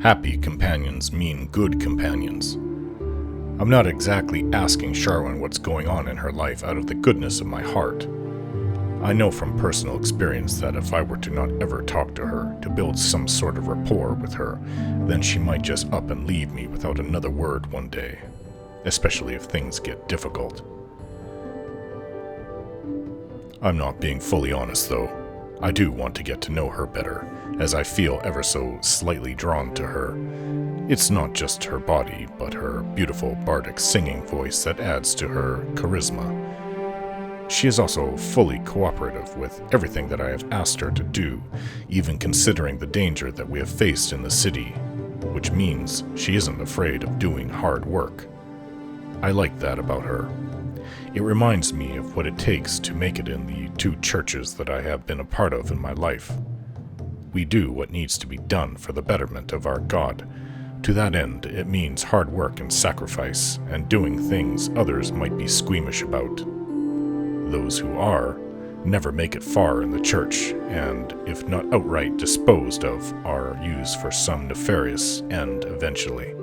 Happy companions mean good companions. I'm not exactly asking Sharwin what's going on in her life out of the goodness of my heart. I know from personal experience that if I were to not ever talk to her, to build some sort of rapport with her, then she might just up and leave me without another word one day, especially if things get difficult. I'm not being fully honest though. I do want to get to know her better, as I feel ever so slightly drawn to her. It's not just her body, but her beautiful bardic singing voice that adds to her charisma. She is also fully cooperative with everything that I have asked her to do, even considering the danger that we have faced in the city, which means she isn't afraid of doing hard work. I like that about her. It reminds me of what it takes to make it in the 2 churches that I have been a part of in my life. We do what needs to be done for the betterment of our God. To that end, it means hard work and sacrifice, and doing things others might be squeamish about. Those who are never make it far in the church, and, if not outright disposed of, are used for some nefarious end eventually.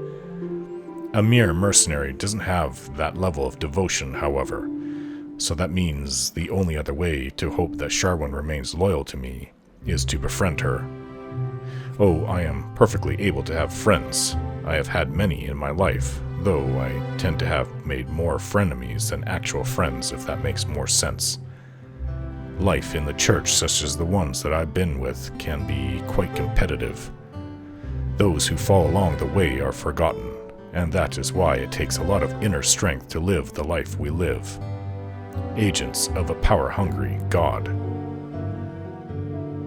A mere mercenary doesn't have that level of devotion, however, so that means the only other way to hope that Sharwin remains loyal to me is to befriend her. Oh, I am perfectly able to have friends. I have had many in my life, though I tend to have made more frenemies than actual friends, if that makes more sense. Life in the church, such as the ones that I've been with, can be quite competitive. Those who fall along the way are forgotten, and that is why it takes a lot of inner strength to live the life we live. Agents of a power-hungry God.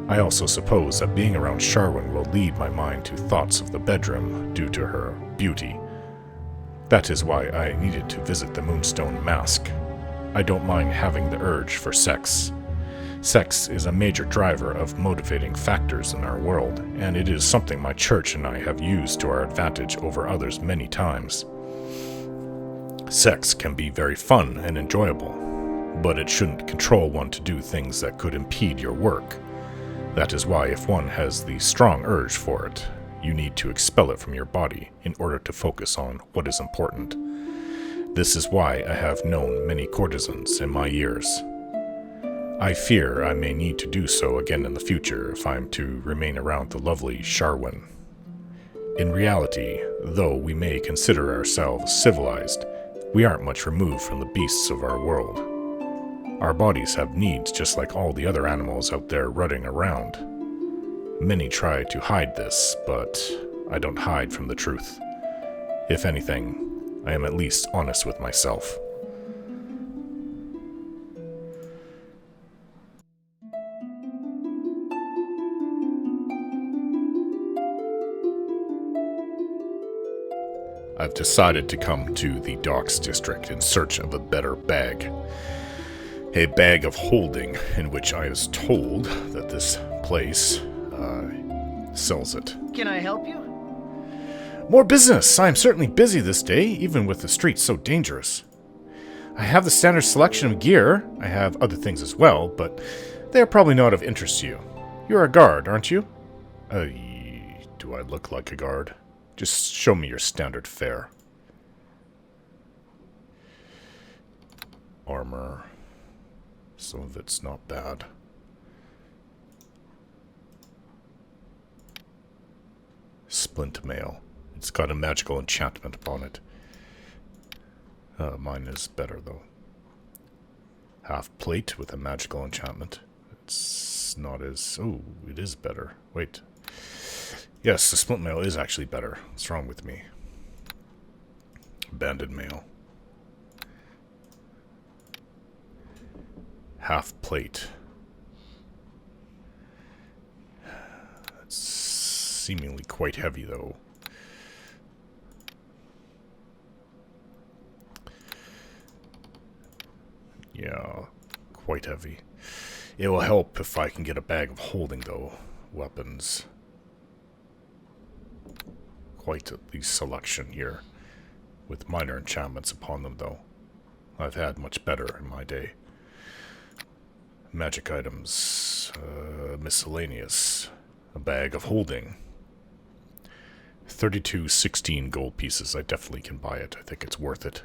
I also suppose that being around Sharwin will lead my mind to thoughts of the bedroom due to her beauty. That is why I needed to visit the Moonstone Mask. I don't mind having the urge for sex. Sex is a major driver of motivating factors in our world, and it is something my church and I have used to our advantage over others many times. Sex can be very fun and enjoyable, but it shouldn't control one to do things that could impede your work. That is why if one has the strong urge for it, you need to expel it from your body in order to focus on what is important. This is why I have known many courtesans in my years. I fear I may need to do so again in the future if I am to remain around the lovely Sharwin. In reality, though we may consider ourselves civilized, we aren't much removed from the beasts of our world. Our bodies have needs just like all the other animals out there running around. Many try to hide this, but I don't hide from the truth. If anything, I am at least honest with myself. I've decided to come to the Docks District in search of a better bag. A bag of holding, in which I was told that this place sells it. Can I help you? More business! I am certainly busy this day, even with the streets so dangerous. I have the standard selection of gear. I have other things as well, but they are probably not of interest to you. You're a guard, aren't you? Do I look like a guard? Just show me your standard fare. Armor. Some of it's not bad. Splint mail. It's got a magical enchantment upon it. Mine is better, though. Half plate with a magical enchantment. It's not as... Oh, it is better. Wait. Yes, the splint mail is actually better. What's wrong with me? Banded mail. Half plate. It's seemingly quite heavy, though. Yeah, quite heavy. It will help if I can get a bag of holding, though. Weapons. Quite the selection here, with minor enchantments upon them, though. I've had much better in my day. Magic items, miscellaneous, a bag of holding. 32 16 gold pieces. I definitely can buy it. I think it's worth it.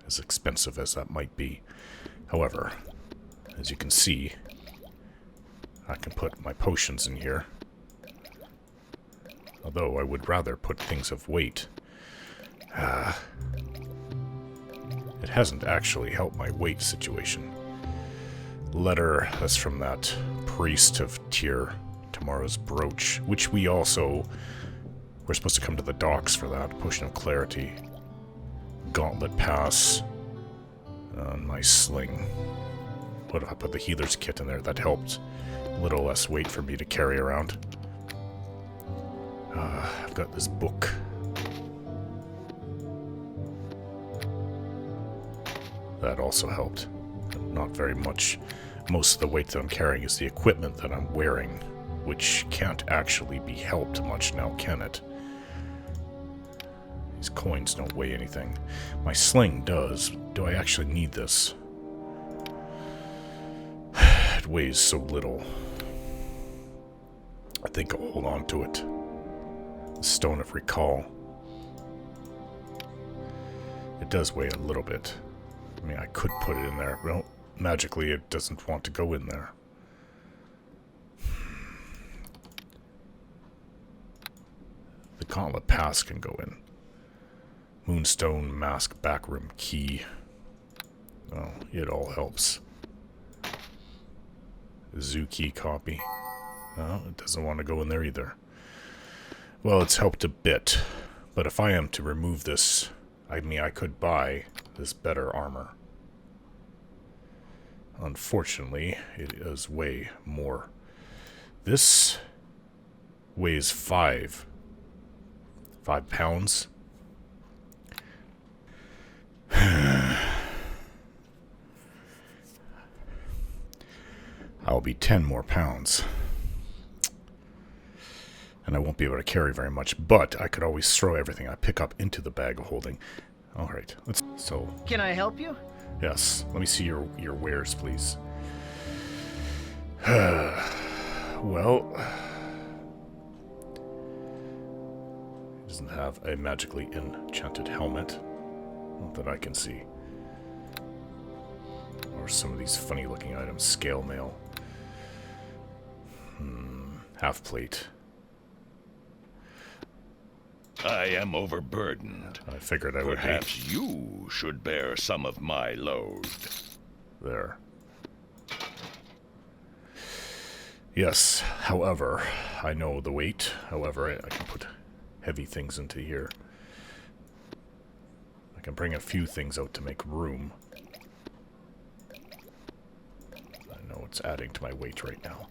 As expensive as that might be. However, as you can see, I can put my potions in here. Although I would rather put things of weight. It hasn't actually helped my weight situation. Letter, that's from that priest of Tyr, tomorrow's brooch, which we also... We're supposed to come to the docks for that. Potion of Clarity. Gauntlet Pass. My sling. What if I put the healer's kit in there? That helped. A little less weight for me to carry around. I've got this book. That also helped. Not very much. Most of the weight that I'm carrying is the equipment that I'm wearing, which can't actually be helped much now, can it? These coins don't weigh anything. My sling does. Do I actually need this? It weighs so little. I think I'll hold on to it. The Stone of Recall. It does weigh a little bit. I mean, I could put it in there. Well, magically it doesn't want to go in there. The Gauntlet Pass can go in. Moonstone Mask Backroom Key. Oh, it all helps. Zoo Key copy. Oh, it doesn't want to go in there either. Well, it's helped a bit. But if I am to remove this, I mean, I could buy this better armor. Unfortunately, it is way more. This weighs 5 pounds. I'll be 10 more pounds. And I won't be able to carry very much, but I could always throw everything I pick up into the bag of holding. Alright, let's... So... Can I help you? Yes, let me see your wares, please. Well... It doesn't have a magically enchanted helmet. Not that I can see. Or some of these funny looking items. Scale mail. Half plate. I am overburdened. I figured I would be. Perhaps you should bear some of my load. There. Yes, however, I know the weight. However, I can put heavy things into here. I can bring a few things out to make room. I know it's adding to my weight right now.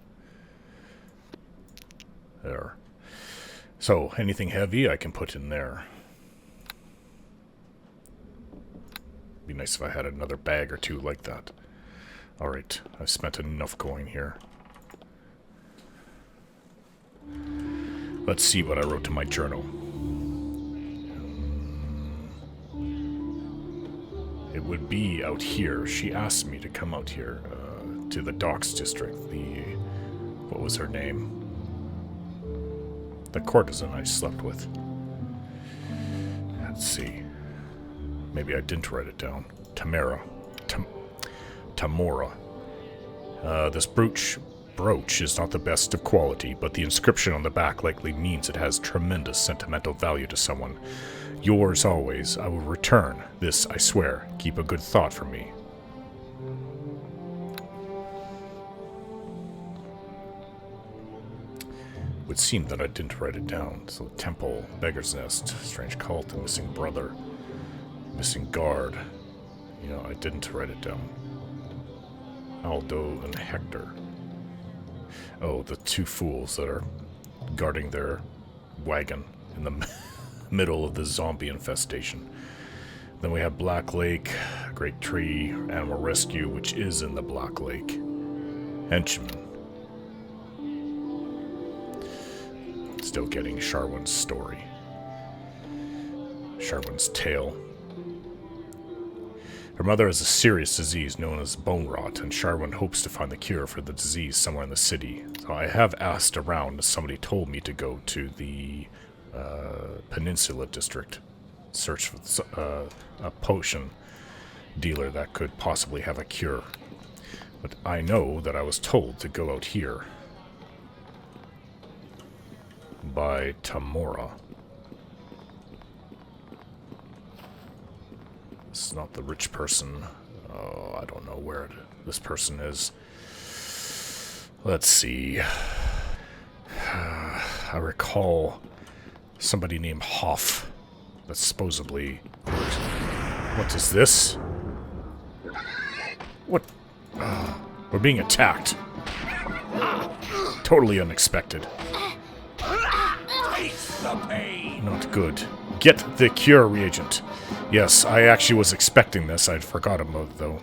There. So, anything heavy I can put in there. Be nice if I had another bag or two like that. Alright, I've spent enough coin here. Let's see what I wrote to my journal. It would be out here. She asked me to come out here to the docks district. What was her name? The courtesan I slept with. Let's see. Maybe I didn't write it down. Tamora. This brooch is not the best of quality, but the inscription on the back likely means it has tremendous sentimental value to someone. Yours always. I will return. This, I swear. Keep a good thought for me. It would seem that I didn't write it down. So, temple, beggar's nest, strange cult, missing brother, missing guard. You know, I didn't write it down. Aldo and Hector. Oh, the two fools that are guarding their wagon in the middle of the zombie infestation. Then we have Black Lake, Great Tree, Animal Rescue, which is in the Black Lake. Henchman. Still getting Sharwin's story. Sharwin's tale. Her mother has a serious disease known as bone rot, and Sharwin hopes to find the cure for the disease somewhere in the city. So I have asked around, as somebody told me to go to the Peninsula District. Search for a potion dealer that could possibly have a cure. But I know that I was told to go out here by Tamora. This is not the rich person. Oh, I don't know where this person is. Let's see. I recall somebody named Hoff that supposedly... What is this? What? We're being attacked. Totally unexpected. Not good. Get the cure reagent. Yes, I actually was expecting this. I'd forgot about it, though.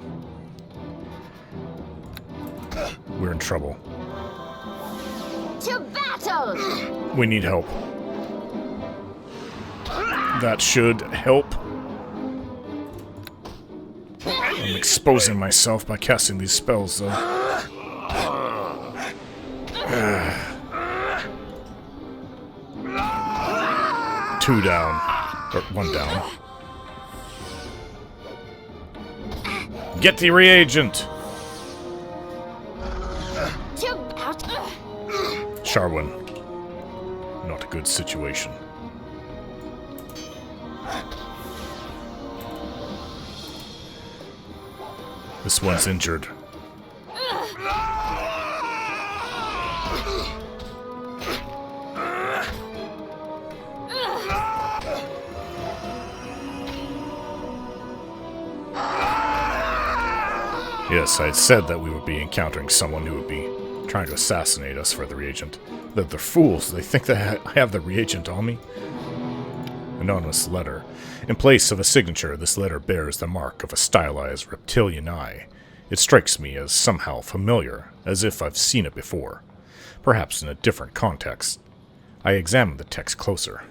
We're in trouble. To battle! We need help. That should help. I'm exposing myself by casting these spells, though. Two down. Or one down. Get the reagent! Sharwin. Not a good situation. This one's injured. Yes, I had said that we would be encountering someone who would be trying to assassinate us for the reagent. They're fools. They think that I have the reagent on me. Anonymous letter. In place of a signature, this letter bears the mark of a stylized reptilian eye. It strikes me as somehow familiar, as if I've seen it before, perhaps in a different context. I examine the text closer.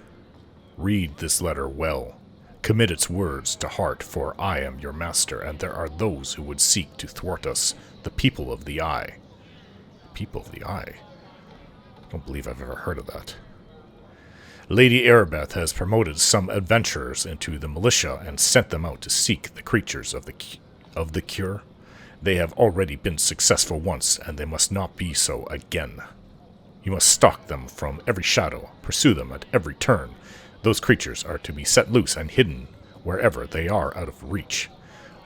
Read this letter well. Commit its words to heart, for I am your master, and there are those who would seek to thwart us, the people of the Eye. People of the Eye? I don't believe I've ever heard of that. Lady Erebeth has promoted some adventurers into the militia and sent them out to seek the creatures of the cure. They have already been successful once, and they must not be so again. You must stalk them from every shadow, pursue them at every turn. Those creatures are to be set loose and hidden wherever they are out of reach.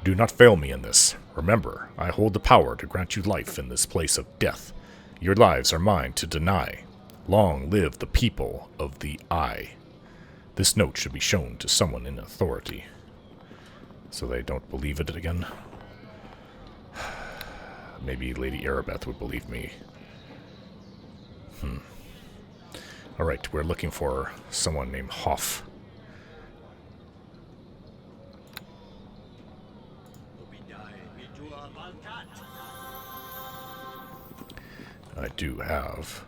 Do not fail me in this. Remember, I hold the power to grant you life in this place of death. Your lives are mine to deny. Long live the people of the Eye. This note should be shown to someone in authority. So they don't believe it again? Maybe Lady Erebeth would believe me. Alright, we're looking for someone named Hoff. I do have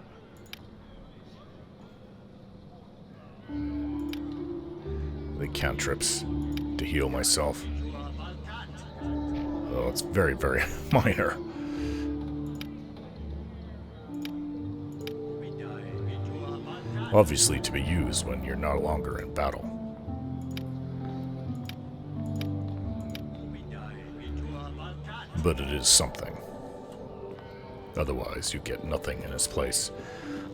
the cantrips to heal myself. Oh, it's very, very minor. Obviously to be used when you're no longer in battle. But it is something. Otherwise, you get nothing in its place.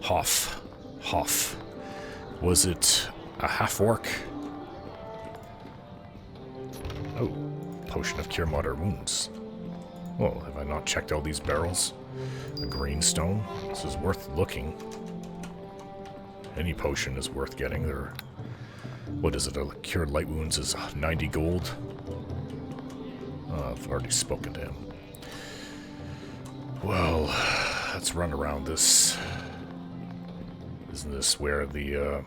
Hoff. Hoff. Was it a half-orc? Oh, potion of cure moderate wounds. Well, have I not checked all these barrels? A green stone? This is worth looking. Any potion is worth getting. There. What is it? A cure light wounds is 90 gold. I've already spoken to him. Well, let's run around this. Isn't this where the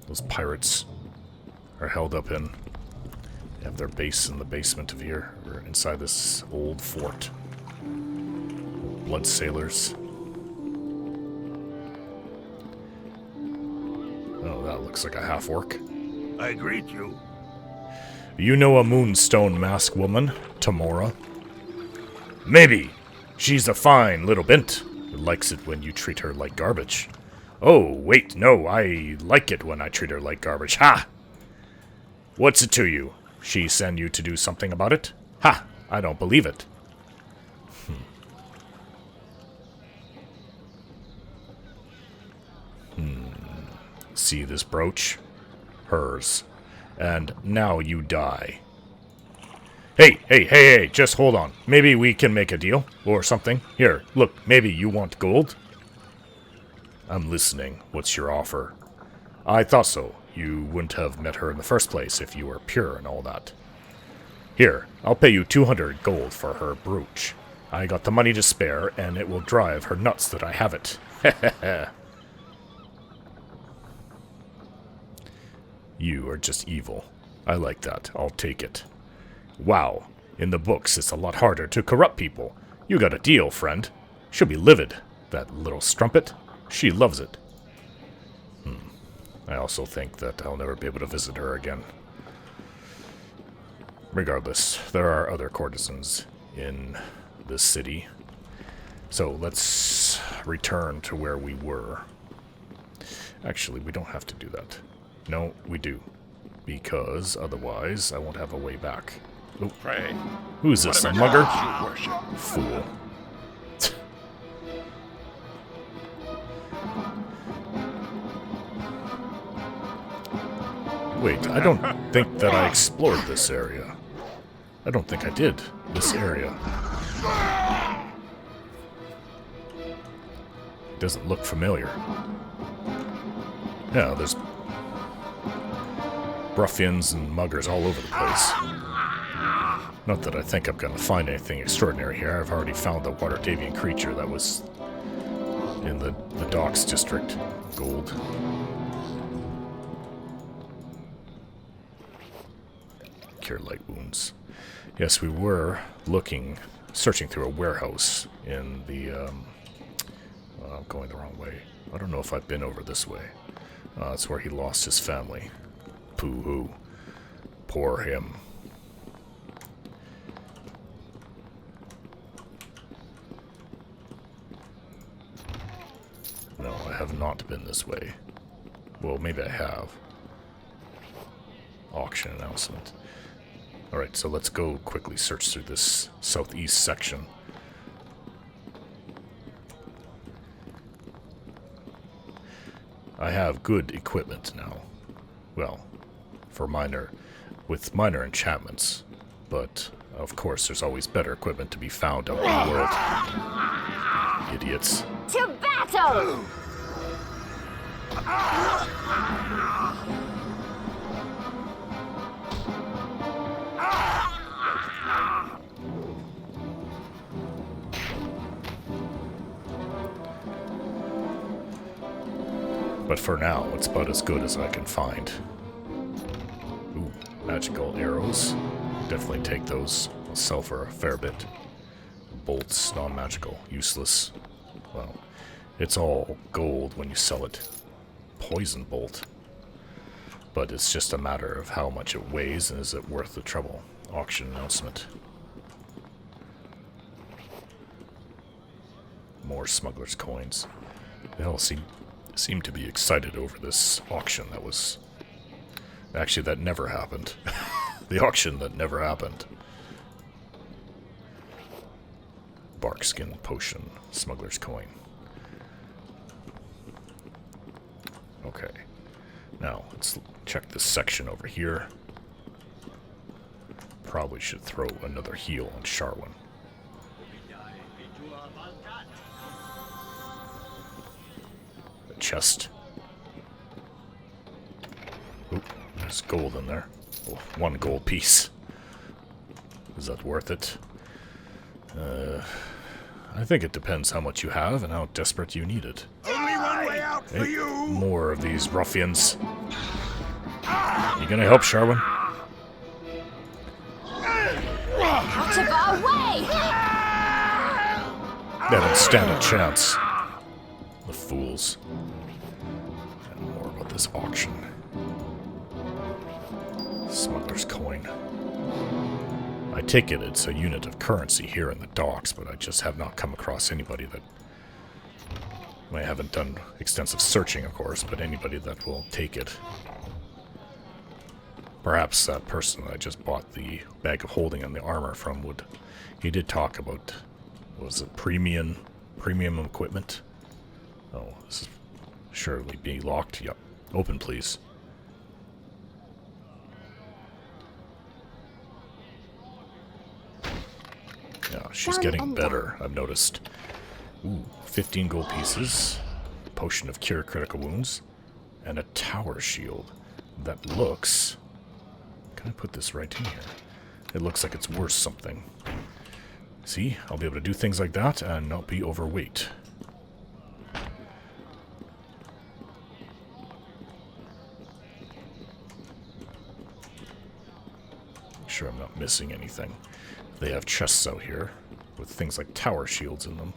those pirates are held up in? They have their base in the basement of here, or inside this old fort. Blood sailors. Oh, that looks like a half-orc. I greet you. You know a moonstone mask woman, Tamora? Maybe. She's a fine little bint. Likes it when you treat her like garbage. Oh, wait, no, I like it when I treat her like garbage. Ha! What's it to you? She send you to do something about it? Ha! I don't believe it. See this brooch? Hers. And now you die. Hey, just hold on. Maybe we can make a deal, or something. Here, look, maybe you want gold? I'm listening. What's your offer? I thought so. You wouldn't have met her in the first place if you were pure and all that. Here, I'll pay you 200 gold for her brooch. I got the money to spare, and it will drive her nuts that I have it. You are just evil. I like that. I'll take it. Wow. In the books, it's a lot harder to corrupt people. You got a deal, friend. She'll be livid. That little strumpet. She loves it. I also think that I'll never be able to visit her again. Regardless, there are other courtesans in this city. So let's return to where we were. Actually, we don't have to do that. No, we do. Because otherwise, I won't have a way back. Oh. Pray. Who's this, a mugger? You worship. Fool. Wait, I don't think that I explored this area. I don't think I did. This area. It doesn't look familiar. Yeah, there's ruffians and muggers all over the place. Not that I think I'm going to find anything extraordinary here. I've already found the water Davian creature that was in the docks district. Gold. Cure light wounds. Yes, we were searching through a warehouse in the, I'm going the wrong way. I don't know if I've been over this way. That's where he lost his family. Pooh-hoo. Poor him. No, I have not been this way. Well, maybe I have. Auction announcement. Alright, so let's go quickly search through this southeast section. I have good equipment now. Well, with minor enchantments. But, of course, there's always better equipment to be found out in the world. Idiots. To battle! But for now, it's about as good as I can find. Ooh, magical arrows. Definitely take those. I'll sell for a fair bit. Bolts, non-magical, useless. Well, it's all gold when you sell it. Poison bolt. But it's just a matter of how much it weighs and is it worth the trouble. Auction announcement. More smugglers' coins. They all seem to be excited over this auction that was... Actually, that never happened. The auction that never happened. Barkskin potion. Smuggler's coin. Okay. Now, let's check this section over here. Probably should throw another heal on Sharwin. A chest. Oop, there's gold in there. Oh, 1 gold piece. Is that worth it? I think it depends how much you have and how desperate you need it. Only one way out for you! More of these ruffians. You gonna help, Sharwin? Out of our way! They don't stand a chance. The fools. And more about this auction. Smuggler's coin. I take it it's a unit of currency here in the docks, but I just have not come across anybody that I haven't done extensive searching, of course, but anybody that will take it. Perhaps that person I just bought the bag of holding and the armor from would... He did talk about... What was it? Premium equipment? Oh, this is surely being locked. Yep. Open, please. Yeah, she's getting better, I've noticed. Ooh, 15 gold pieces. Potion of Cure Critical Wounds. And a tower shield. That looks... Can I put this right in here? It looks like it's worth something. See? I'll be able to do things like that and not be overweight. Make sure I'm not missing anything. They have chests out here with things like tower shields in them.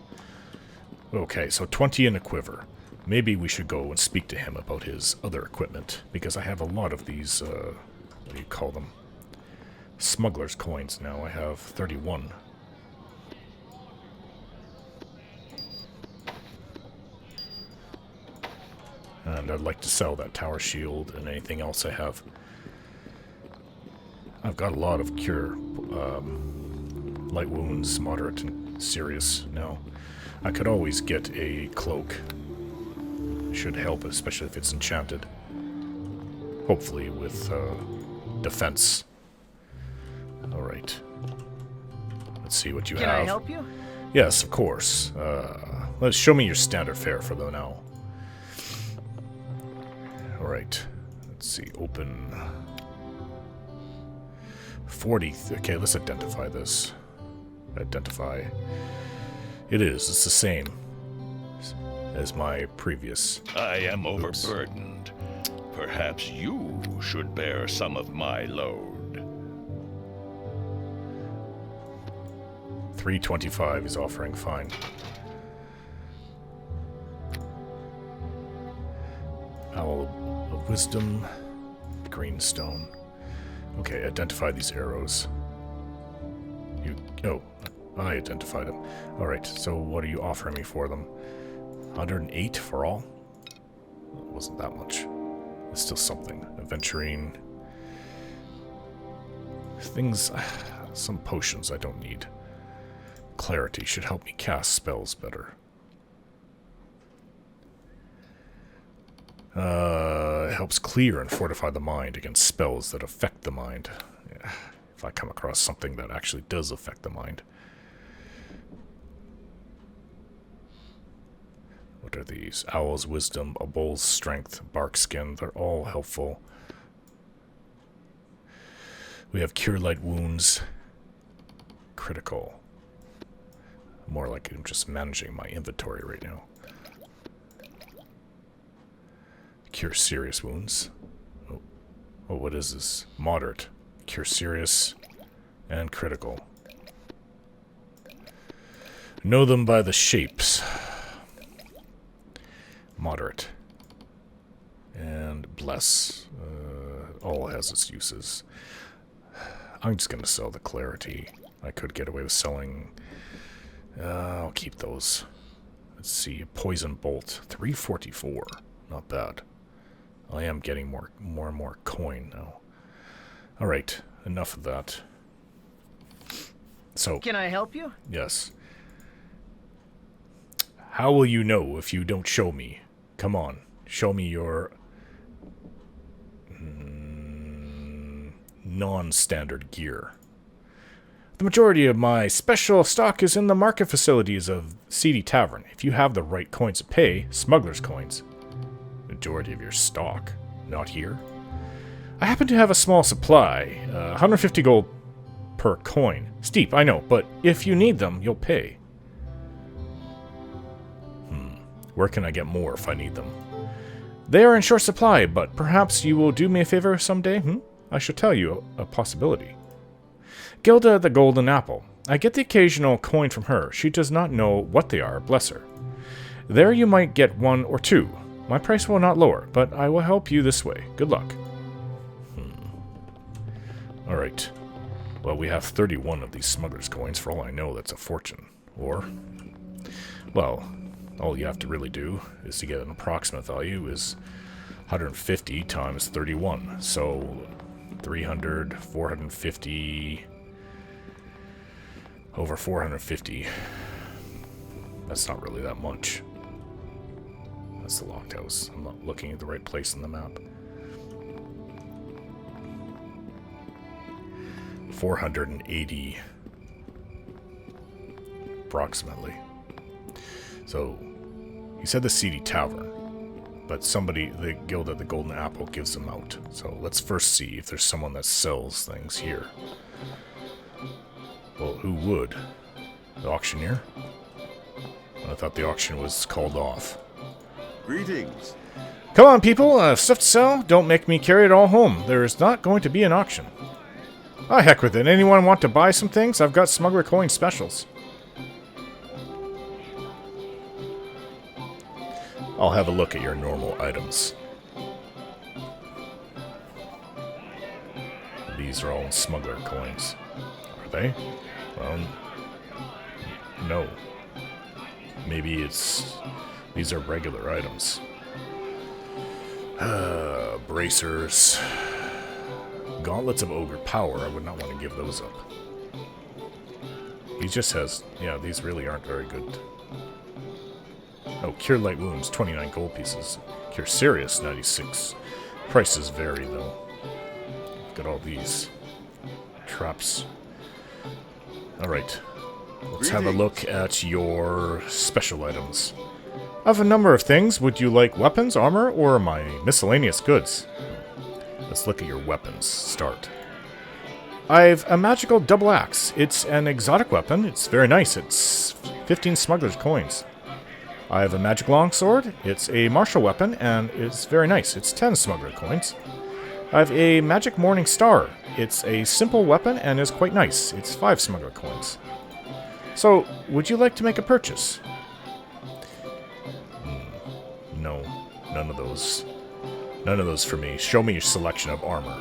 Okay, so 20 in a quiver. Maybe we should go and speak to him about his other equipment, because I have a lot of these, what do you call them? Smuggler's coins now. I have 31. And I'd like to sell that tower shield and anything else I have. I've got a lot of cure, light wounds, moderate and serious now. I could always get a cloak. Should help, especially if it's enchanted. Hopefully with defense. Alright. Let's see what you have. Can I help you? Yes, of course. Let's show me your standard fare for the now. Alright. Let's see. Open. 40. Okay, let's identify this. Identify. It is. It's the same as my previous. I am overburdened. Perhaps you should bear some of my load. 325 is offering, fine. Owl of Wisdom, Greenstone. Okay, identify these arrows. Oh, I identified them. Alright, so what are you offering me for them? 108 for all? It wasn't that much. It's still something. Aventurine. Things... Some potions I don't need. Clarity should help me cast spells better. It helps clear and fortify the mind against spells that affect the mind. Yeah, if I come across something that actually does affect the mind. What are these? Owl's Wisdom, a Bull's Strength, Bark Skin. They're all helpful. We have Cure Light Wounds. Critical. More like I'm just managing my inventory right now. Cure Serious Wounds. Oh, what is this? Moderate. Cure Serious and Critical. Know them by the shapes. Moderate. And Bless. All has its uses. I'm just going to sell the Clarity. I could get away with selling... I'll keep those. Let's see. Poison Bolt. 344. Not bad. I am getting more and more coin now. Alright. Enough of that. So... Can I help you? Yes. How will you know if you don't show me? Come on. Show me your... non-standard gear. The majority of my special stock is in the market facilities of Seedy Tavern. If you have the right coins to pay, smuggler's coins. Majority of your stock. Not here. I happen to have a small supply. 150 gold per coin. Steep, I know, but if you need them, you'll pay. Where can I get more if I need them? They are in short supply, but perhaps you will do me a favor someday? I shall tell you a possibility. Gilda the Golden Apple. I get the occasional coin from her. She does not know what they are, bless her. There you might get one or two. My price will not lower, but I will help you this way. Good luck. Alright. Well, we have 31 of these smuggler's coins. For all I know, that's a fortune. Or, well, all you have to really do is to get an approximate value is 150 times 31. So 300, 450, over 450. That's not really that much. That's the locked house. I'm not looking at the right place on the map. 480 approximately. So he said the seedy tavern, but somebody, the guild at the Golden Apple, gives them out. So let's first see if there's someone that sells things here. Well, who would? The auctioneer? I thought the auction was called off. Greetings. Come on, people, stuff to sell. Don't make me carry it all home. There is not going to be an auction. Ah, heck with it. Anyone want to buy some things? I've got smuggler coin specials. I'll have a look at your normal items. These are all smuggler coins. Are they? Well, no. Maybe it's... These are regular items. Bracers. Gauntlets of Ogre Power. I would not want to give those up. He just has... Yeah, these really aren't very good. Oh, Cure Light Wounds, 29 gold pieces. Cure Serious, 96. Prices vary, though. Got all these. Traps. Alright. Let's have a look at your special items. I have a number of things. Would you like weapons, armor, or my miscellaneous goods? Let's look at your weapons. Start. I've a magical double axe. It's an exotic weapon. It's very nice. It's 15 smuggler's coins. I have a magic longsword. It's a martial weapon, and it's very nice. It's 10 smuggler coins. I have a magic morning star. It's a simple weapon and is quite nice. It's 5 smuggler coins. So, would you like to make a purchase? No, none of those. None of those for me. Show me your selection of armor.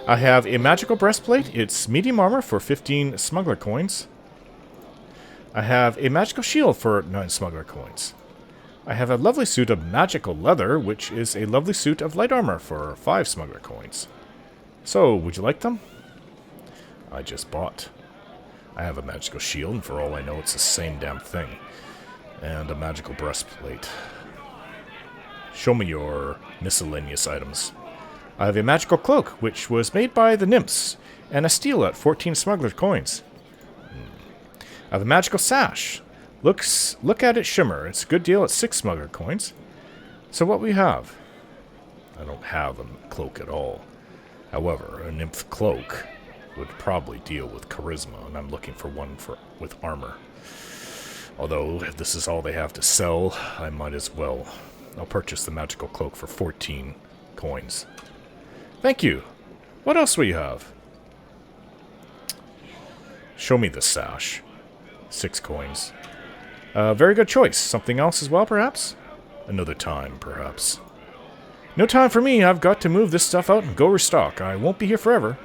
I have a magical breastplate. It's medium armor for 15 smuggler coins. I have a magical shield for 9 smuggler coins. I have a lovely suit of magical leather, which is a lovely suit of light armor for 5 smuggler coins. So, would you like them? I just bought. I have a magical shield, and for all I know, it's the same damn thing. And a magical breastplate. Show me your miscellaneous items. I have a magical cloak, which was made by the nymphs, and a steel at 14 smuggler coins. I have a magical sash. Look at it shimmer. It's a good deal at 6 smuggler coins. So what we have? I don't have a cloak at all. However, a nymph cloak would probably deal with charisma, and I'm looking for one with armor. Although, if this is all they have to sell, I might as well. I'll purchase the magical cloak for 14 coins. Thank you. What else will you have? Show me the sash. 6 coins. Very good choice. Something else as well, perhaps? Another time, perhaps. No time for me. I've got to move this stuff out and go restock. I won't be here forever.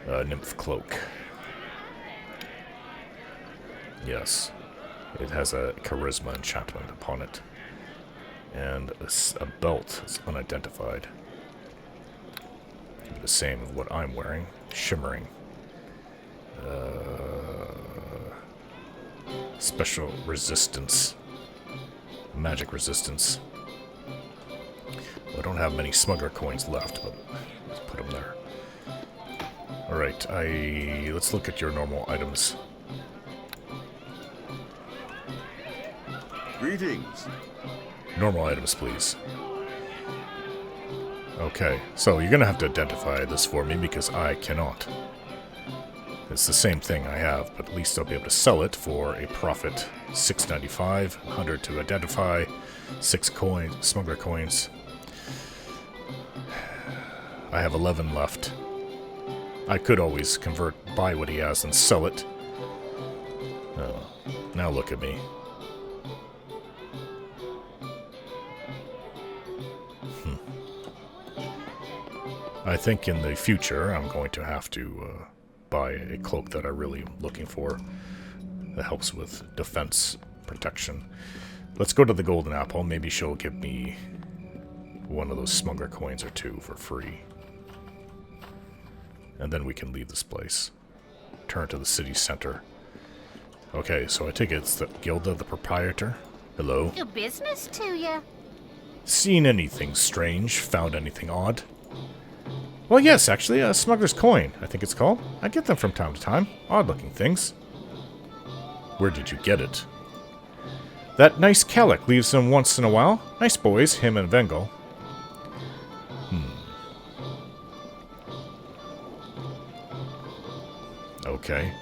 Nymph cloak. Yes. It has a charisma enchantment upon it. And a belt is unidentified. The same as what I'm wearing. Shimmering. Special resistance. Magic resistance. Well, I don't have many smuggler coins left, but let's put them there. Alright, let's look at your normal items. Greetings. Normal items, please. Okay, so you're gonna have to identify this for me because I cannot. It's the same thing I have, but at least I'll be able to sell it for a profit. $6.95, 100 to identify, 6 coins, smuggler coins. I have 11 left. I could always buy what he has and sell it. Oh, now look at me. I think in the future I'm going to have to buy a cloak that I really am looking for. That helps with defense protection. Let's go to the Golden Apple. Maybe she'll give me one of those smuggler coins or two for free. And then we can leave this place. Turn to the city center. Okay, so I take it it's the Guild of the Proprietor. Hello. Do business to you. Seen anything strange? Found anything odd? Well, yes, actually, a smuggler's coin, I think it's called. I get them from time to time. Odd-looking things. Where did you get it? That nice Calic leaves them once in a while. Nice boys, him and Vengel. Okay.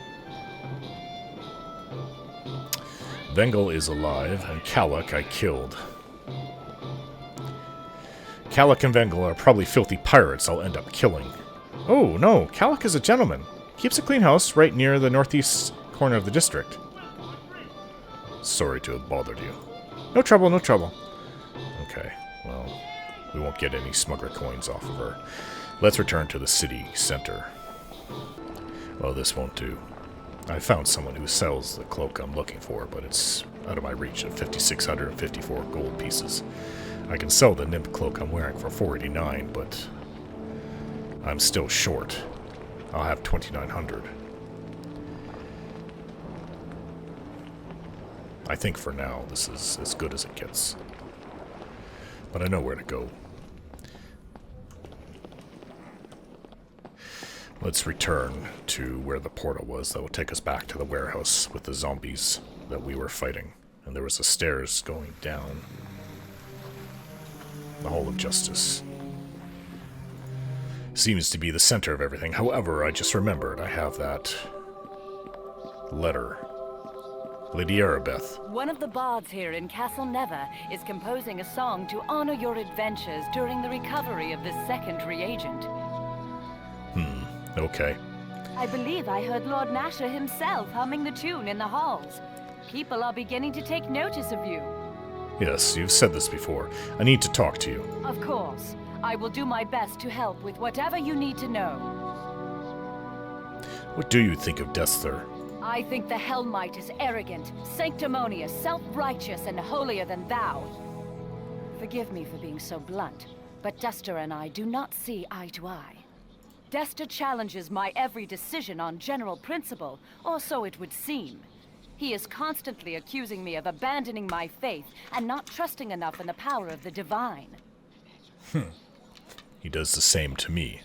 Vengel is alive, and Calic I killed. Calic and Vengel are probably filthy pirates I'll end up killing. Oh, no, Calic is a gentleman. Keeps a clean house right near the northeast corner of the district. Sorry to have bothered you. No trouble, no trouble. Okay, well, we won't get any smuggler coins off of her. Let's return to the city center. Well, this won't do. I found someone who sells the cloak I'm looking for, but it's out of my reach at 5,654 gold pieces. I can sell the nymph cloak I'm wearing for 489, but I'm still short. I'll have 2,900. I think for now this is as good as it gets. But I know where to go. Let's return to where the portal was that will take us back to the warehouse with the zombies that we were fighting. And there was a stairs going down. The Hall of Justice. Seems to be the center of everything. However, I just remembered I have that letter. Lady Arabeth. One of the bards here in Castle Never is composing a song to honor your adventures during the recovery of this second reagent. Okay. I believe I heard Lord Nasher himself humming the tune in the halls. People are beginning to take notice of you. Yes, you've said this before. I need to talk to you. Of course. I will do my best to help with whatever you need to know. What do you think of Desther? I think the Hellmite is arrogant, sanctimonious, self-righteous, and holier than thou. Forgive me for being so blunt, but Dester and I do not see eye to eye. Dester challenges my every decision on general principle, or so it would seem. He is constantly accusing me of abandoning my faith and not trusting enough in the power of the divine. He does the same to me.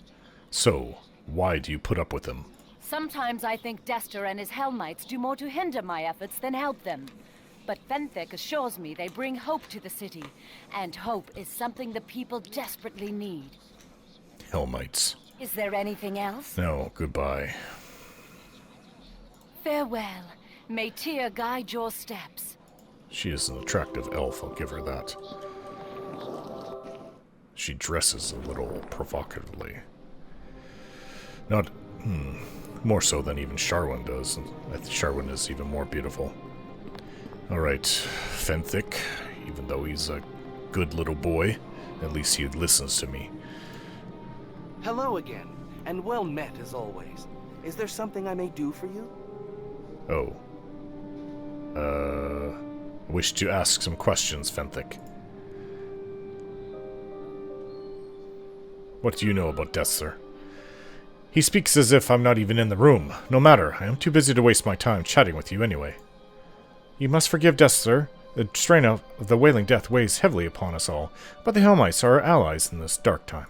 So, why do you put up with him? Sometimes I think Dester and his Hellmites do more to hinder my efforts than help them. But Fenthic assures me they bring hope to the city, and hope is something the people desperately need. Hellmites. Is there anything else? No, goodbye. Farewell. May Tyr guide your steps. She is an attractive elf, I'll give her that. She dresses a little provocatively. Not, more so than even Sharwin does. I think Sharwin is even more beautiful. Alright, Fenthic, even though he's a good little boy, at least he listens to me. Hello again, and well met as always. Is there something I may do for you? Oh. Wish to ask some questions, Fenthic. What do you know about Desther? He speaks as if I'm not even in the room. No matter, I am too busy to waste my time chatting with you anyway. You must forgive Desther. The strain of the Wailing Death weighs heavily upon us all, but the Hellmites are our allies in this dark time.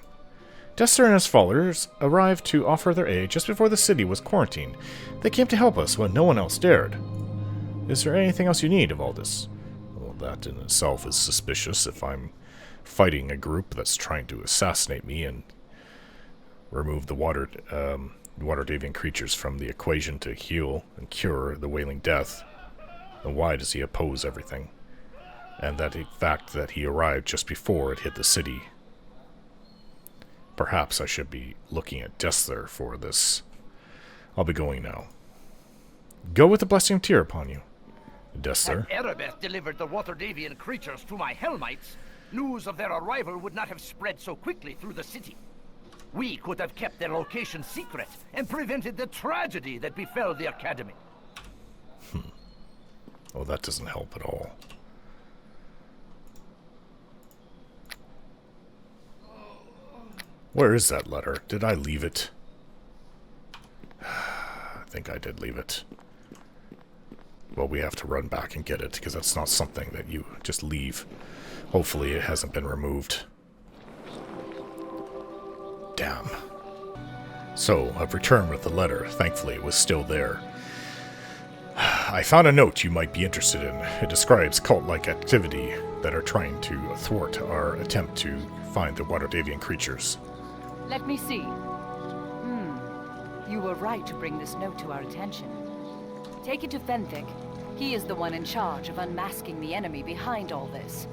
Desther and his followers arrived to offer their aid just before the city was quarantined. They came to help us when no one else dared. Is there anything else you need of all this? Well, that in itself is suspicious if I'm fighting a group that's trying to assassinate me and remove the water deviant creatures from the equation to heal and cure the Wailing Death. Then why does he oppose everything? And that fact that he arrived just before it hit the city. Perhaps I should be looking at Desther for this. I'll be going now. Go with the blessing of Tyr upon you. Desther. Had Erebeth delivered the water deviant creatures to my Hellmites, news of their arrival would not have spread so quickly through the city. We could have kept their location secret and prevented the tragedy that befell the Academy. Oh, that doesn't help at all. Where is that letter? Did I leave it? I think I did leave it. Well, we have to run back and get it, because that's not something that you just leave. Hopefully it hasn't been removed. Damn. So, I've returned with the letter. Thankfully, it was still there. I found a note you might be interested in. It describes cult-like activity that are trying to thwart our attempt to find the Waterdavian creatures. Let me see. You were right to bring this note to our attention. Take it to Fenthic. He is the one in charge of unmasking the enemy behind all this.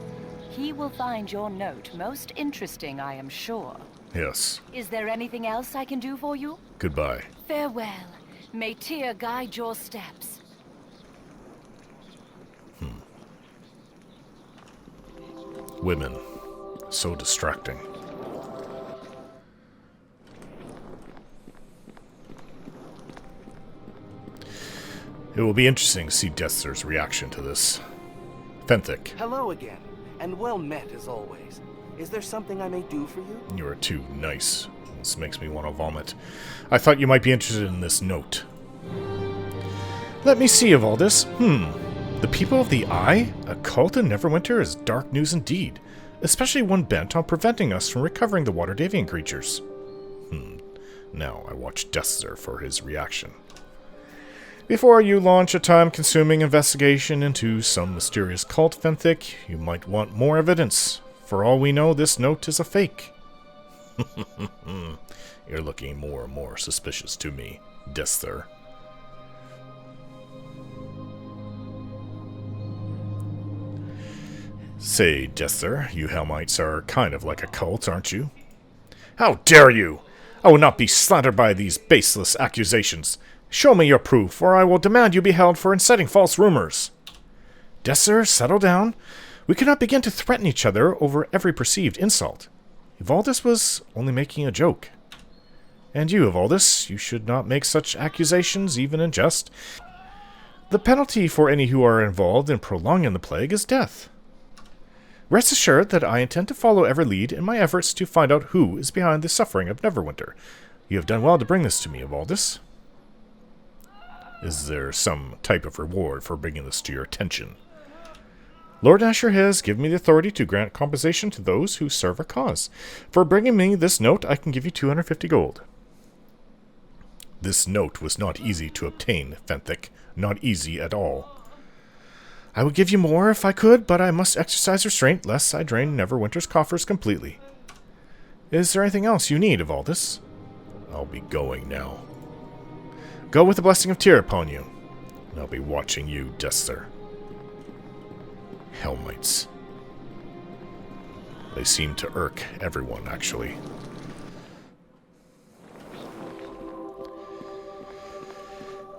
He will find your note most interesting, I am sure. Yes. Is there anything else I can do for you? Goodbye. Farewell. May Tyr guide your steps. Women. So distracting. It will be interesting to see Dester's reaction to this. Fenthic. Hello again, and well met as always. Is there something I may do for you? You are too nice. This makes me want to vomit. I thought you might be interested in this note. Let me see of all this. The people of the Eye? A cult in Neverwinter is dark news indeed. Especially one bent on preventing us from recovering the Waterdavian creatures. Now I watch Dester for his reaction. Before you launch a time-consuming investigation into some mysterious cult, Fenthic, you might want more evidence. For all we know, this note is a fake. You're looking more and more suspicious to me, Dester. Say, Dester, you Helmites are kind of like a cult, aren't you? How dare you! I will not be slandered by these baseless accusations. Show me your proof, or I will demand you be held for inciting false rumors. Dester, settle down. We cannot begin to threaten each other over every perceived insult. Evaldis was only making a joke. And you, Evaldis, you should not make such accusations, even in jest. The penalty for any who are involved in prolonging the plague is death. Rest assured that I intend to follow every lead in my efforts to find out who is behind the suffering of Neverwinter. You have done well to bring this to me, Evaldis. Is there some type of reward for bringing this to your attention? Lord Asher has given me the authority to grant compensation to those who serve a cause. For bringing me this note, I can give you 250 gold. This note was not easy to obtain, Fenthic. Not easy at all. I would give you more if I could, but I must exercise restraint, lest I drain Neverwinter's coffers completely. Is there anything else you need of all this? I'll be going now. Go with the blessing of Tyr upon you, and I'll be watching you, Dester. Helmites. They seem to irk everyone, actually.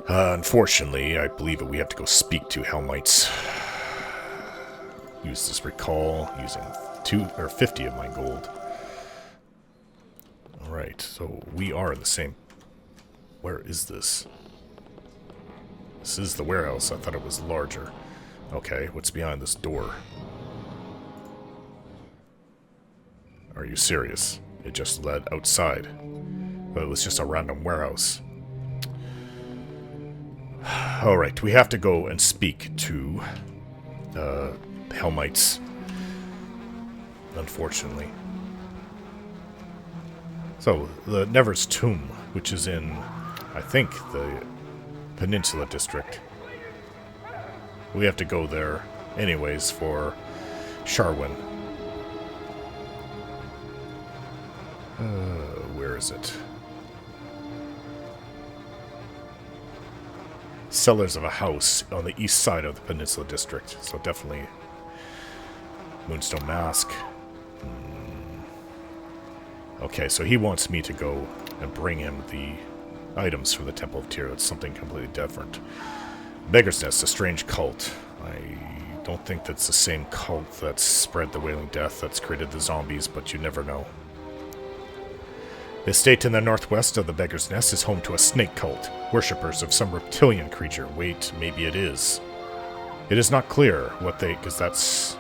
Unfortunately, I believe that we have to go speak to Helmites. Use this recall, using 50 of my gold. Alright, so we are in the same... Where is this? This is the warehouse. I thought it was larger. Okay, what's behind this door? Are you serious? It just led outside. But it was just a random warehouse. Alright, we have to go and speak to Helmites. Unfortunately. So, the Never's Tomb, which is in, I think, the Peninsula District. We have to go there anyways for Sharwin. Where is it? Cellars of a house on the east side of the Peninsula District. So definitely Moonstone Mask. Okay, so he wants me to go and bring him the items for the Temple of Tyr. That's something completely different. Beggars Nest, a strange cult. I don't think that's the same cult that spread the Wailing Death that's created the zombies, but you never know. The estate in the northwest of the Beggars Nest is home to a snake cult, worshippers of some reptilian creature. Wait, maybe it is. It is not clear what they... because that's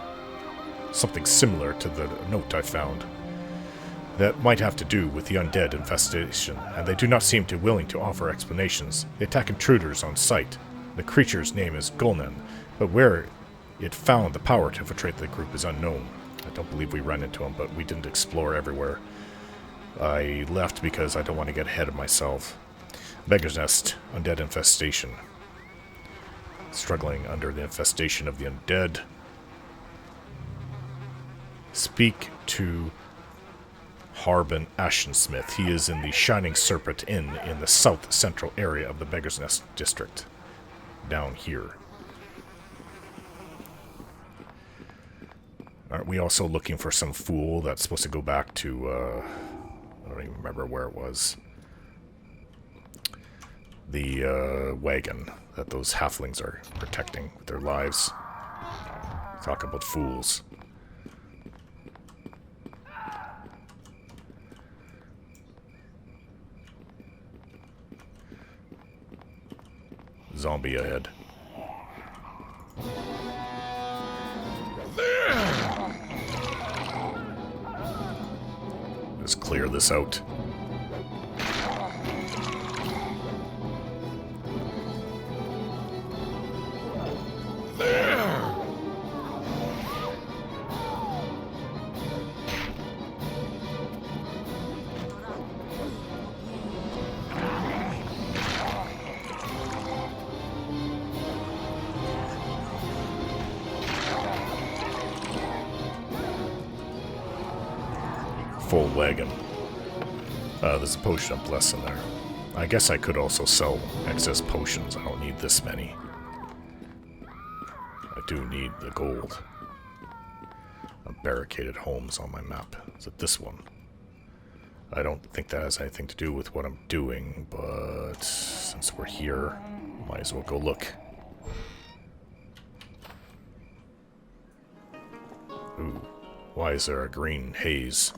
something similar to the note I found. That might have to do with the undead infestation, and they do not seem to willing to offer explanations. They attack intruders on sight. The creature's name is Gulnan, but where it found the power to infiltrate the group is unknown. I don't believe we ran into him, but we didn't explore everywhere. I left because I don't want to get ahead of myself. Beggar's Nest, undead infestation. Struggling under the infestation of the undead. Speak to Harbin Ashensmith. He is in the Shining Serpent Inn in the south central area of the Beggar's Nest district. Down here. Aren't we also looking for some fool that's supposed to go back to, I don't even remember where it was. The wagon that those halflings are protecting with their lives. Talk about fools. Zombie ahead. Let's clear this out. Full wagon. There's a potion of bless in there. I guess I could also sell excess potions. I don't need this many. I do need the gold. Barricaded homes on my map. Is it this one? I don't think that has anything to do with what I'm doing, but since we're here, might as well go look. Ooh. Why is there a green haze?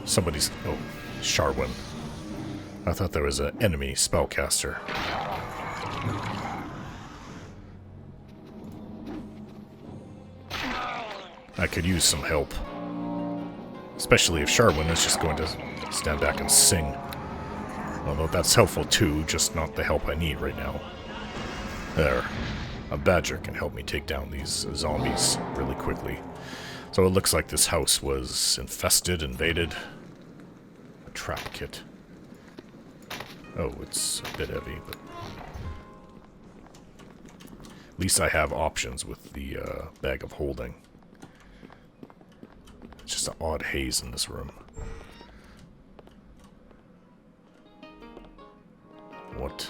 Somebody's... oh, Sharwin. I thought there was an enemy spellcaster. I could use some help. Especially if Sharwin is just going to stand back and sing. Although that's helpful too, just not the help I need right now. There. A badger can help me take down these zombies really quickly. So it looks like this house was infested, invaded. A trap kit. Oh, it's a bit heavy, but... at least I have options with the bag of holding. It's just an odd haze in this room. What?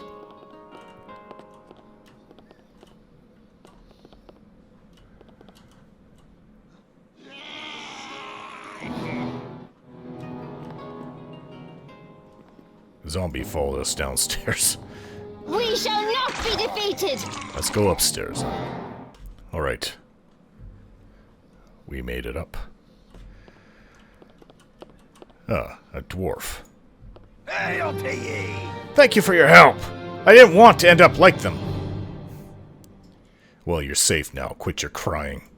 Zombie followed us downstairs. We shall not be defeated! Let's go upstairs. Alright. We made it up. Ah, a dwarf. Hail to ye! Thank you for your help! I didn't want to end up like them. Well, you're safe now. Quit your crying.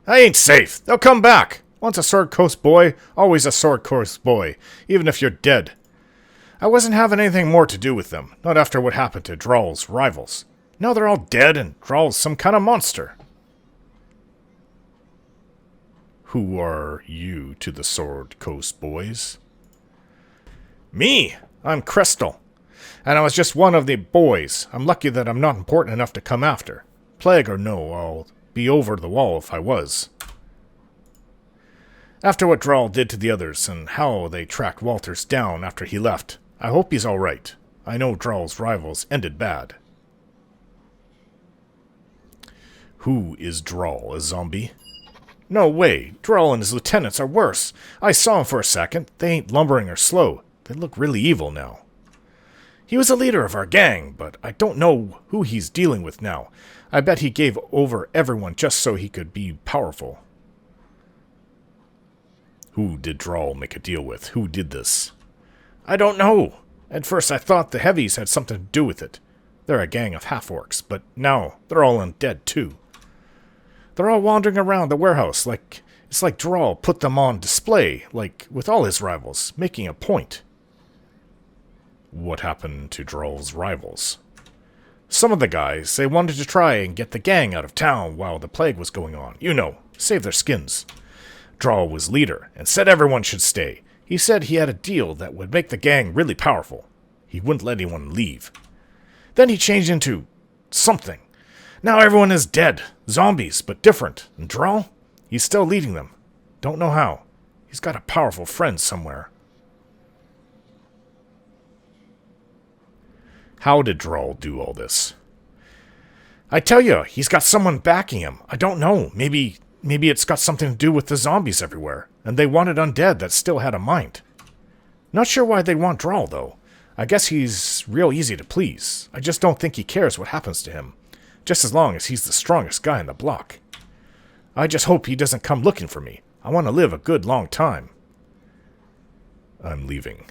I ain't safe! They'll come back! Once a Sword Coast boy, always a Sword Coast boy, even if you're dead. I wasn't having anything more to do with them, not after what happened to Drawl's rivals. Now they're all dead and Drawl's some kind of monster. Who are you to the Sword Coast boys? Me! I'm Crystal. And I was just one of the boys. I'm lucky that I'm not important enough to come after. Plague or no, I'll be over the wall if I was. After what Drawl did to the others, and how they tracked Walters down after he left, I hope he's alright. I know Drawl's rivals ended bad. Who is Drawl, a zombie? No way, Drawl and his lieutenants are worse. I saw him for a second. They ain't lumbering or slow. They look really evil now. He was a leader of our gang, but I don't know who he's dealing with now. I bet he gave over everyone just so he could be powerful. Who did Drawl make a deal with? Who did this? I don't know. At first I thought the heavies had something to do with it. They're a gang of half-orcs, but now they're all undead too. They're all wandering around the warehouse like it's like Droll put them on display, like with all his rivals, making a point. What happened to Droll's rivals? Some of the guys, they wanted to try and get the gang out of town while the plague was going on. You know, save their skins. Droll was leader and said everyone should stay. He said he had a deal that would make the gang really powerful. He wouldn't let anyone leave. Then he changed into something. Now everyone is dead. Zombies, but different. And Droll? He's still leading them. Don't know how. He's got a powerful friend somewhere. How did Droll do all this? I tell you, he's got someone backing him. I don't know. Maybe it's got something to do with the zombies everywhere. And they wanted undead that still had a mind. Not sure why they want Droll, though. I guess he's real easy to please. I just don't think he cares what happens to him. Just as long as he's the strongest guy in the block. I just hope he doesn't come looking for me. I want to live a good long time. I'm leaving.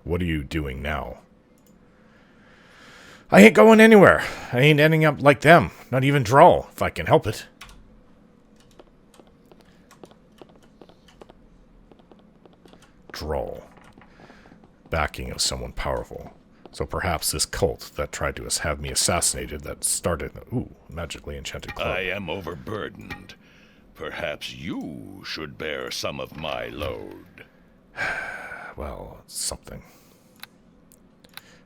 What are you doing now? I ain't going anywhere. I ain't ending up like them. Not even Droll, if I can help it. Droll. Backing of someone powerful. So perhaps this cult that tried to have me assassinated that started... Ooh, magically enchanted club. I am overburdened. Perhaps you should bear some of my load. Well, something.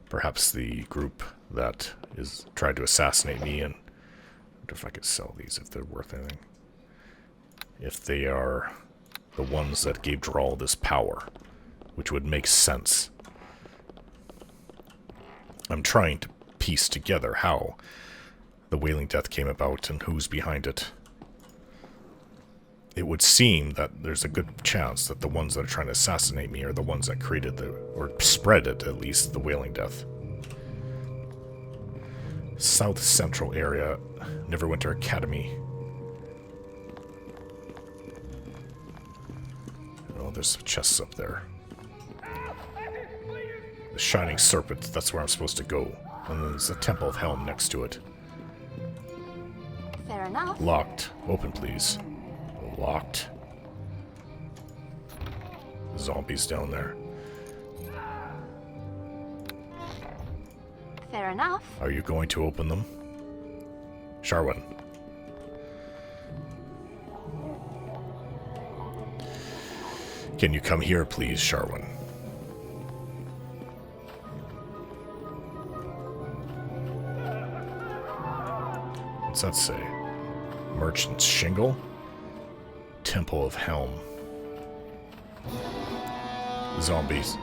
Perhaps the group that is tried to assassinate me, and I wonder if I could sell these if they're worth anything. If they are the ones that gave Droll this power, which would make sense. I'm trying to piece together how the Wailing Death came about and who's behind it. It would seem that there's a good chance that the ones that are trying to assassinate me are the ones that created or spread it, at least, the Wailing Death. South Central area, Neverwinter Academy. Oh, there's chests up there. The Shining Serpent, that's where I'm supposed to go. And then there's the Temple of Helm next to it. Fair enough. Locked. Open, please. Locked. Zombies down there. Fair enough. Are you going to open them? Sharwin. Can you come here, please, Sharwin? What's that say? Merchant's Shingle? Temple of Helm. Zombies.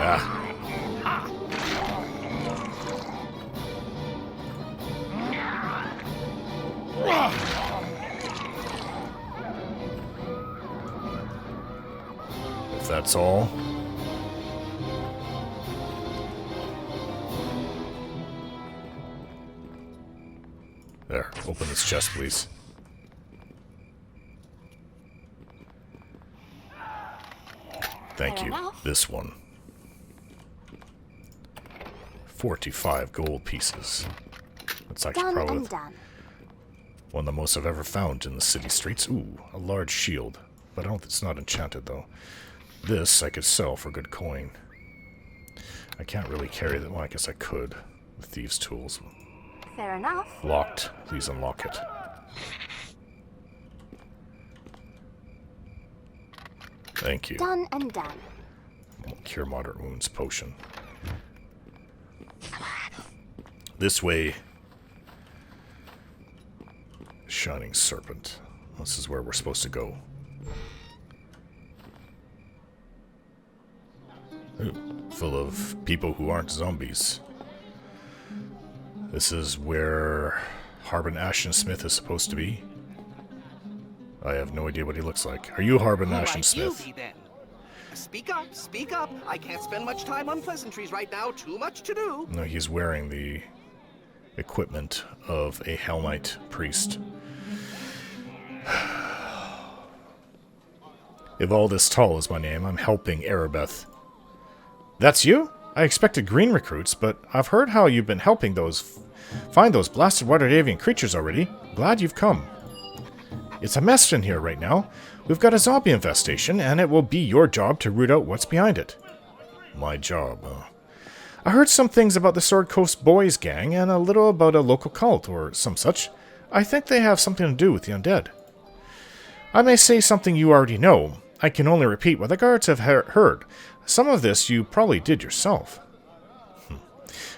Ah. If that's all. There, open this chest, please. Thank you. This one. 45 gold pieces. That's actually probably one of the most I've ever found in the city streets. Ooh, a large shield. But I don't think it's not enchanted, though. This I could sell for good coin. I can't really carry that. Well, I guess I could with thieves' tools. Fair enough. Locked. Please unlock it. Thank you. Done and done. Cure moderate wounds potion. This way. Shining Serpent. This is where we're supposed to go. Ooh, full of people who aren't zombies. This is where Harbin Ashton Smith is supposed to be. I have no idea what he looks like. Are you Harbin Ashton Smith? Then. Speak up, speak up. I can't spend much time on pleasantries right now. Too much to do. No, he's wearing the equipment of a Hellknight priest. Ivaldis Tall is my name. I'm helping Erebeth. That's you? I expected green recruits, but I've heard how you've been helping find those blasted Waterdavian creatures already. Glad you've come. It's a mess in here right now. We've got a zombie infestation, and it will be your job to root out what's behind it. My job, I heard some things about the Sword Coast Boys gang, and a little about a local cult, or some such. I think they have something to do with the undead. I may say something you already know. I can only repeat what the guards have heard. Some of this you probably did yourself.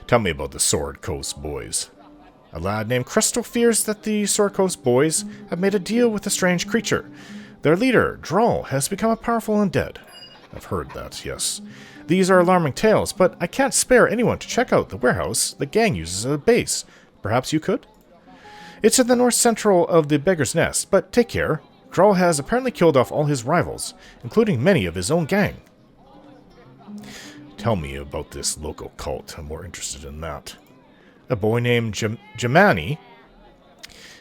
Tell me about the Sword Coast Boys. A lad named Crystal fears that the Sword Coast Boys have made a deal with a strange creature. Their leader, Droll, has become a powerful undead. I've heard that, yes. These are alarming tales, but I can't spare anyone to check out the warehouse the gang uses as a base. Perhaps you could? It's in the north central of the Beggars' Nest, but take care. Droll has apparently killed off all his rivals, including many of his own gang. Tell me about this local cult. I'm more interested in that. A boy named Jamani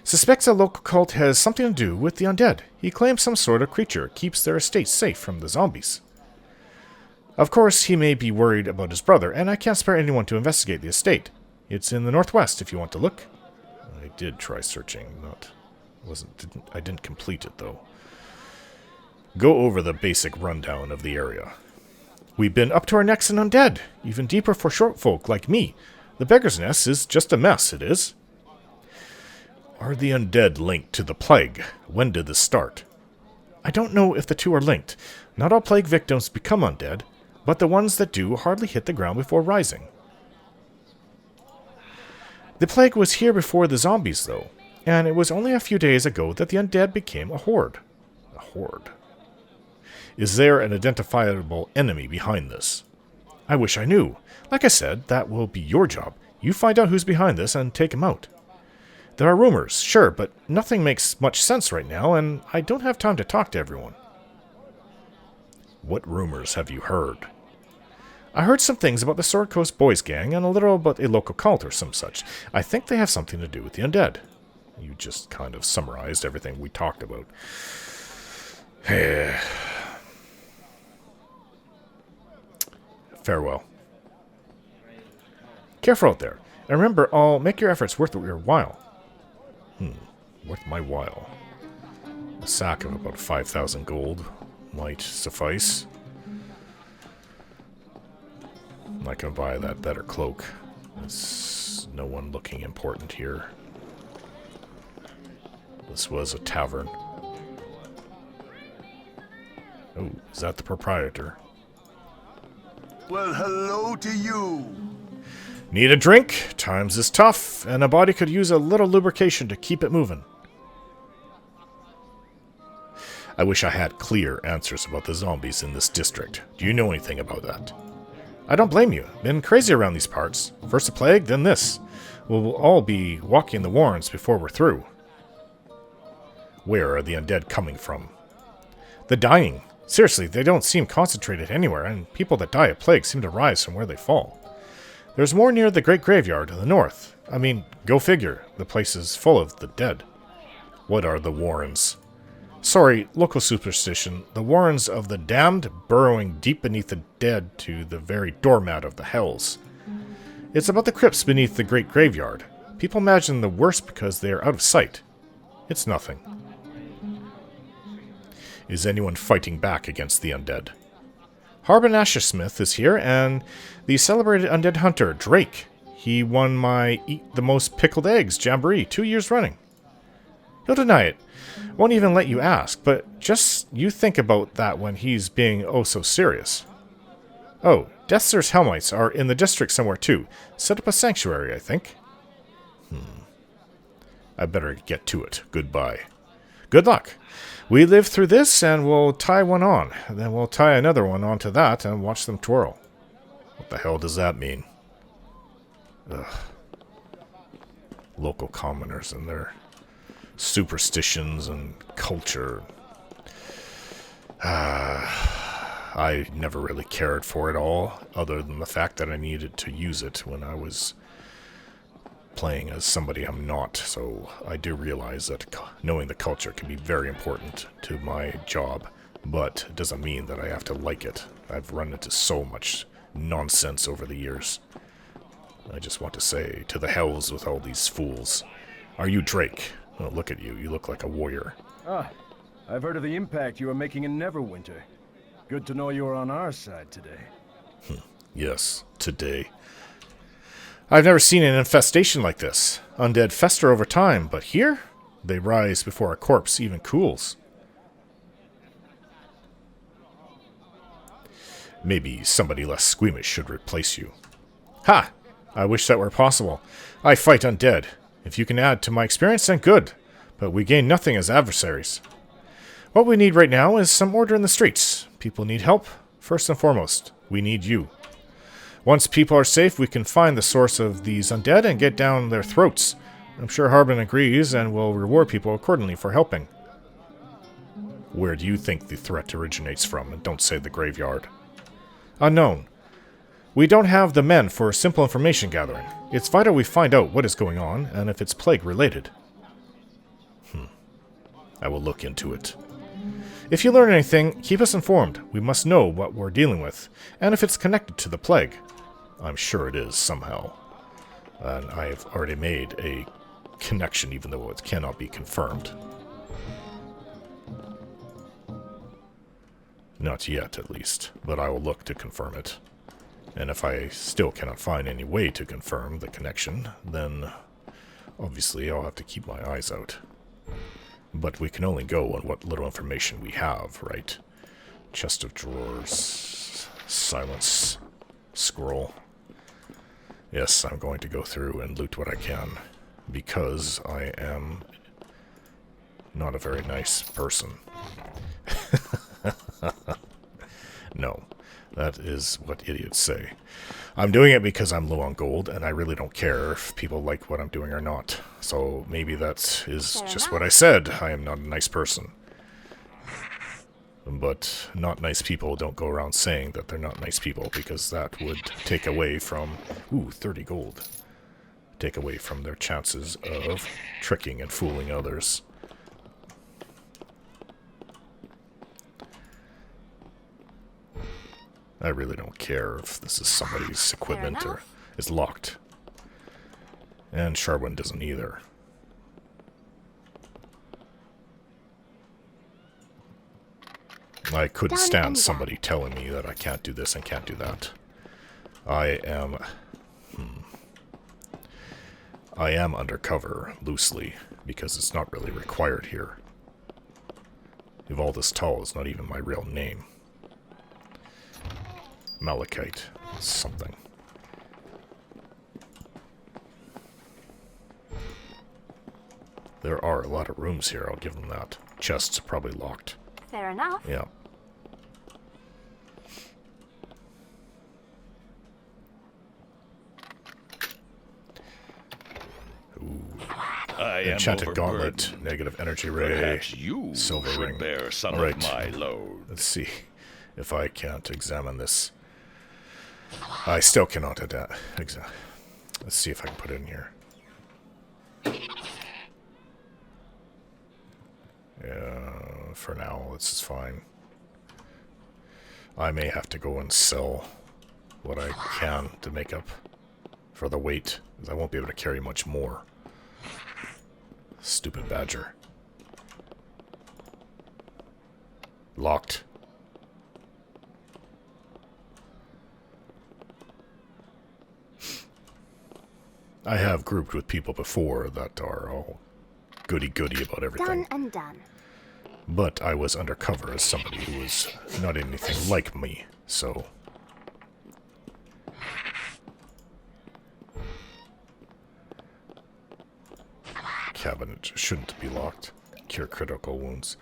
suspects a local cult has something to do with the undead. He claims some sort of creature keeps their estate safe from the zombies. Of course, he may be worried about his brother, and I can't spare anyone to investigate the estate. It's in the northwest if you want to look. I did try searching, I didn't complete it though. Go over the basic rundown of the area. We've been up to our necks in undead, even deeper for short folk like me. The Beggar's Nest is just a mess, it is. Are the undead linked to the plague? When did this start? I don't know if the two are linked. Not all plague victims become undead, but the ones that do hardly hit the ground before rising. The plague was here before the zombies, though, and it was only a few days ago that the undead became a horde. A horde. Is there an identifiable enemy behind this? I wish I knew. Like I said, that will be your job. You find out who's behind this and take him out. There are rumors, sure, but nothing makes much sense right now, and I don't have time to talk to everyone. What rumors have you heard? I heard some things about the Sword Coast Boys gang and a little about a local cult or some such. I think they have something to do with the undead. You just kind of summarized everything we talked about. Farewell. Careful out there. And remember, I'll make your efforts worth your while. Worth my while. A sack of about 5,000 gold might suffice. I'm not going to buy that better cloak. There's no one looking important here. This was a tavern. Oh, is that the proprietor? Well, hello to you. Need a drink? Times is tough, and a body could use a little lubrication to keep it moving. I wish I had clear answers about the zombies in this district. Do you know anything about that? I don't blame you. Been crazy around these parts. First the plague, then this. We'll all be walking the warrens before we're through. Where are the undead coming from? The dying. Seriously, they don't seem concentrated anywhere, and people that die of plague seem to rise from where they fall. There's more near the Great Graveyard in the north. I mean, go figure. The place is full of the dead. What are the warrens? Sorry, local superstition. The warrens of the damned burrowing deep beneath the dead to the very doormat of the hells. It's about the crypts beneath the Great Graveyard. People imagine the worst because they are out of sight. It's nothing. Is anyone fighting back against the undead? Harbin Ashersmith is here, and the celebrated undead hunter, Drake. He won my Eat the Most Pickled Eggs jamboree 2 years running. He'll deny it. Won't even let you ask, but just you think about that when he's being oh so serious. Oh, Deathster's Hellmites are in the district somewhere too. Set up a sanctuary, I think. I better get to it. Goodbye. Good luck. We live through this, and we'll tie one on. Then we'll tie another one onto that and watch them twirl. What the hell does that mean? Ugh. Local commoners and their superstitions and culture. I never really cared for it all, other than the fact that I needed to use it when I was playing as somebody I'm not, so I do realize that knowing the culture can be very important to my job, but it doesn't mean that I have to like it. I've run into so much nonsense over the years. I just want to say, to the hells with all these fools. Are you Drake? Oh, look at you. You look like a warrior. Ah, I've heard of the impact you are making in Neverwinter. Good to know you are on our side today. Yes, today. I've never seen an infestation like this. Undead fester over time, but here? They rise before a corpse even cools. Maybe somebody less squeamish should replace you. Ha! I wish that were possible. I fight undead. If you can add to my experience, then good. But we gain nothing as adversaries. What we need right now is some order in the streets. People need help. First and foremost, we need you. Once people are safe, we can find the source of these undead and get down their throats. I'm sure Harbin agrees and will reward people accordingly for helping. Where do you think the threat originates from? And don't say the graveyard. Unknown. We don't have the men for simple information gathering. It's vital we find out what is going on and if it's plague-related. I will look into it. If you learn anything, keep us informed. We must know what we're dealing with, and if it's connected to the plague. I'm sure it is, somehow. And I've already made a connection, even though it cannot be confirmed. Not yet, at least, but I will look to confirm it. And if I still cannot find any way to confirm the connection, then obviously I'll have to keep my eyes out. But we can only go on what little information we have, right? Chest of drawers, silence, scroll. Yes, I'm going to go through and loot what I can, because I am not a very nice person. No, that is what idiots say. I'm doing it because I'm low on gold, and I really don't care if people like what I'm doing or not. So maybe that is just what I said. I am not a nice person. But not nice people don't go around saying that they're not nice people, because that would take away from... Ooh, 30 gold. Take away from their chances of tricking and fooling others. I really don't care if this is somebody's equipment or is locked. And Sharwin doesn't either. I couldn't stand somebody telling me that I can't do this and can't do that. I am undercover, loosely, because it's not really required here. Evolvus Tall is not even my real name. Malachite. Something. There are a lot of rooms here, I'll give them that. Chests are probably locked. Fair enough. Yeah. Ooh. Enchanted Gauntlet, negative energy ray, Perhaps you silver should ring. bear some Right. of my load. Let's see if I can't examine this. I still cannot Let's see if I can put it in here. For now, this is fine. I may have to go and sell what I can to make up for the weight, because I won't be able to carry much more. Stupid badger. Locked. I have grouped with people before that are all goody-goody about everything. Done and done. But I was undercover as somebody who was not anything like me, so... Cabinet shouldn't be locked. Cure critical wounds.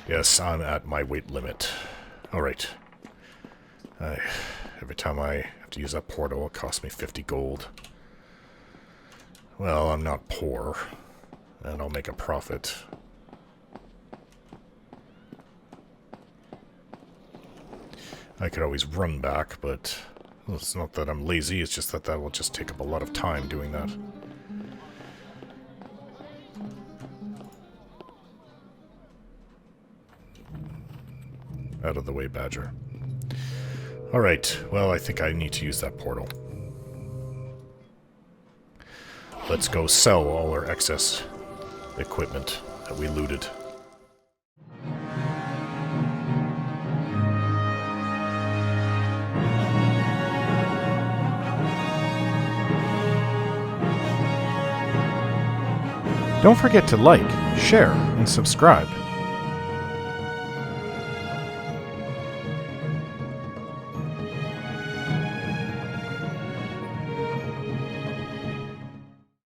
Yes, I'm at my weight limit. Alright. Every time I have to use that portal, it costs me 50 gold. Well, I'm not poor, and I'll make a profit. I could always run back, but well, it's not that I'm lazy, it's just that that will just take up a lot of time doing that. Out of the way, Badger. Alright, well, I think I need to use that portal. Let's go sell all our excess equipment that we looted. Don't forget to like, share, and subscribe.